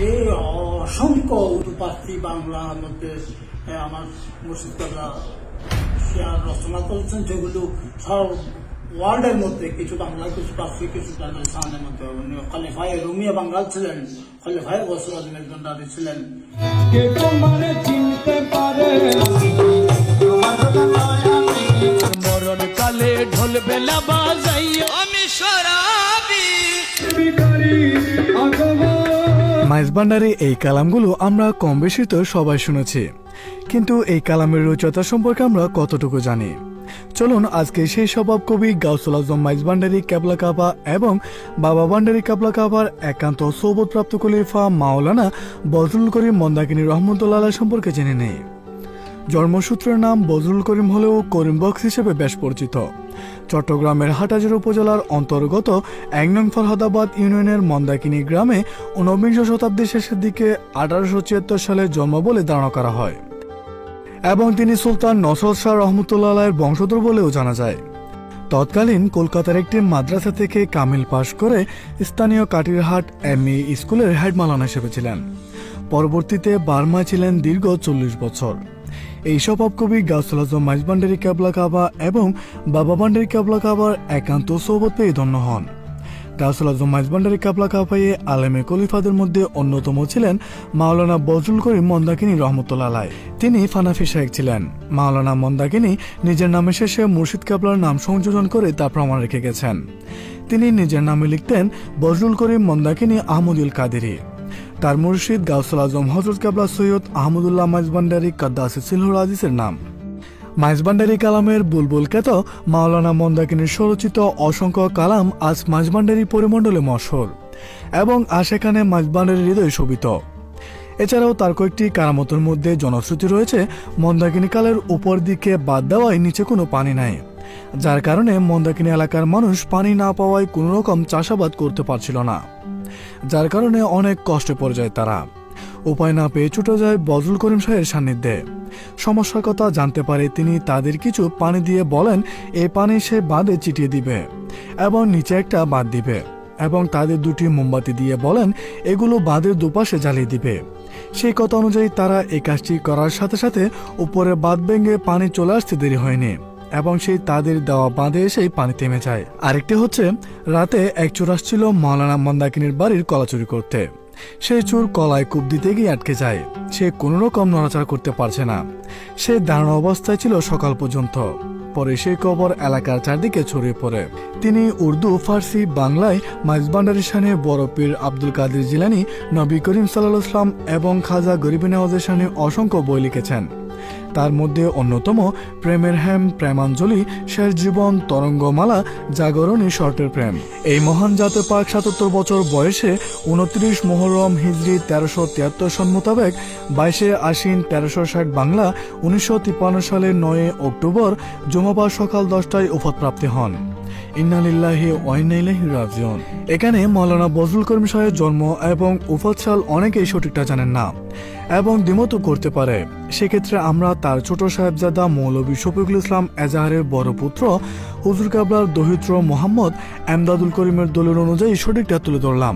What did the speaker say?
এই অসংখ্য উর্দু পার্সি বাংলার মধ্যে আমার মুর্শিদ কাবলা শেয়ার রচনা করেছেন, যেগুলো সব ওয়ার্ল্ডের মধ্যে, কিছু বাংলা, কিছু পার্সি, কিছু সানের মধ্যে। উনি খলিফায়ে রুমিয়া বাঙ্গাল ছিলেন, খলিফায়ে গৌসুল আজম একজন রানী ছিলেন। মরণ কালে ঢোল বেলা বাজাই আমি শরাবি। মাইজ ভান্ডারী এই কালামগুলো আমরা কম বেশি তো সবাই শুনেছি, কিন্তু এই কালামের রচয়িতা সম্পর্কে আমরা কতটুকু জানি? চলুন আজকে সেই স্বভাব কবি গাউসুল আজম মাইজ ভান্ডারী কেবলা কাবা এবং বাবা ভান্ডারী কেবলা কাবার একান্ত সৌবতপ্রাপ্ত খলিফা মাওলানা বজলুল করিম মন্দাকিনী রহমতুল্লাহ আলাইহি সম্পর্কে জেনে নেই। জন্মসূত্রের নাম বজলুল করিম হলেও করিম বক্স হিসেবে বেশ পরিচিত। চট্টগ্রামের হাটহাজারী উপজেলার অন্তর্গত ১ নং ফরহাদাবাদ ইউনিয়নের মন্দাকিনী গ্রামে ১৯বিংশ শতাব্দীর শেষের দিকে ১৮৭৬ সালে জন্ম বলে ধারণা করা হয় এবং তিনি সুলতান নসরত শাহ রহমতুল্লাহ আলাইহির বংশধর বলেও জানা যায়। তৎকালীন কলকাতার একটি মাদ্রাসা থেকে কামিল পাশ করে স্থানীয় কাটিরহাট এমই স্কুলের হেড মাওলানা হিসেবে ছিলেন। পরবর্তীতে বার্মায় ছিলেন দীর্ঘ ৪০ বছর। এই স্বভাব কবি গাউসুল আজম মাইজ ভান্ডারী কেবলা কাবা এবং বাবা ভান্ডারী কেবলা কাবার একান্ত সোহবত পেয়ে ধন্য হন। গাউসুল আজম মাইজ ভান্ডারী কেবলা কাবায়ে আলেমে খলিফাদের মধ্যে অন্যতম ছিলেন মাওলানা বজলুল করিম মন্দাকিনী রহমতুল্লাহ আলাইহি। তিনি ফানাফি শাইখ ছিলেন। মাওলানা মন্দাকিনী নিজের নামের শেষে মুর্শিদ কেবলার নাম সংযোজন করে তা প্রমাণ রেখে গেছেন। তিনি নিজের নামে লিখতেন বজলুল করিম মন্দাকিনী আহমদুল কাদেরী। তার মুর্শিদ গাউসুল আজম হযরত কেবলা সৈয়দ আহমদুল্লাহ মাইজ ভান্ডারী কাদ্দাসে সিলহুল আজিজের নাম। মাইজ ভান্ডারী কালামের বুলবুল খ্যাত মাওলানা মন্দাকিনীর স্বরচিত অসংখ্য কালাম আজ মাইজ ভান্ডারী পরিমণ্ডলে মশহুর এবং সেখানে মাইজ ভান্ডারী হৃদয় শোভিত। এছাড়াও তার কয়েকটি কারামতের মধ্যে জনশ্রুতি রয়েছে মন্দাকিনী কালের উপর দিকে বাদ দেওয়ায় নিচে কোনো পানি নাই, যার কারণে মন্দাকিনী এলাকার মানুষ পানি না পাওয়ায় কোনো রকম চাষাবাদ করতে পারছিল না, যার কারণে অনেক কষ্টে পড়ে যায় তারা। উপায় না পেয়ে ছুটে যায় বজলুল করিম শাহের সান্নিধ্যে। সমস্যার কথা জানতে পারে তিনি তাদের কিছু পানি দিয়ে বলেন এই পানি সে বাঁধে চিটিয়ে দিবে এবং নিচে একটা বাঁধ দিবে এবং তাদের দুটি মোমবাতি দিয়ে বলেন এগুলো বাঁধের দুপাশে জ্বালিয়ে দিবে। সেই কথা অনুযায়ী তারা এই কাজটি করার সাথে সাথে উপরে বাঁধ ভেঙে পানি চলে আসতে দেরি হয়নি এবং সেই তাদের দেওয়া বাঁধে এসেই পানি থেমে যায়। আরেকটি হচ্ছে রাতে এক চোর আসছিল মাওলানা মন্দাকিনীর বাড়ির কলা চুরি করতে। সেই চোর কলায় কূপ দিতে গিয়ে আটকে যায়। সে কোনো রকম নড়াচড়া করতে পারছে না। সে দাঁড়ানো অবস্থায় ছিল সকাল পর্যন্ত। পরে সেই খবর এলাকার চারদিকে ছড়িয়ে পড়ে। তিনি উর্দু, ফার্সি, বাংলায় মাইজ ভান্ডারী শানে বড় পীর আব্দুল কাদের জিলানী, নবী করিম সাল্লাল্লাহু আলাইহি ওয়াসাল্লাম এবং খাজা গরিব নওয়াজের শানে অসংখ্য বই লিখেছেন। তার মধ্যে অন্যতম প্রেমের হেম, প্রেমাঞ্জলি, শেষ জীবন, তরঙ্গমালা, জাগরণী, শর্টের প্রেম। এই মহান জাতের পাক ৭৭ বছর বয়সে ২৯ মুহররম হিজরি ১৩৭৩ সন মোতাবেক ২২ আশ্বিন ১৩৬০ বাংলা ১৯৫৩ সালের ৯ অক্টোবর জুমাবার সকাল ১০টায় ওফাত প্রাপ্তি হন। ইন্না লিল্লাহি ওয়া ইন্না ইলাইহি রাজিউন। এখানে মাওলানা বজলুল করিম শাহের জন্ম এবং ওফাত সাল অনেকেই সঠিকটা জানেন না এবং দ্বিমত করতে পারে। সেক্ষেত্রে আমরা তার ছোট সাহেবজাদা মৌলভী শফিকুল ইসলাম এজাহারের বড় পুত্র হুজুর কেবলার দহিত্র মোহাম্মদ এমদাদুল করিমের দলিল অনুযায়ী সঠিকটা তুলে ধরলাম।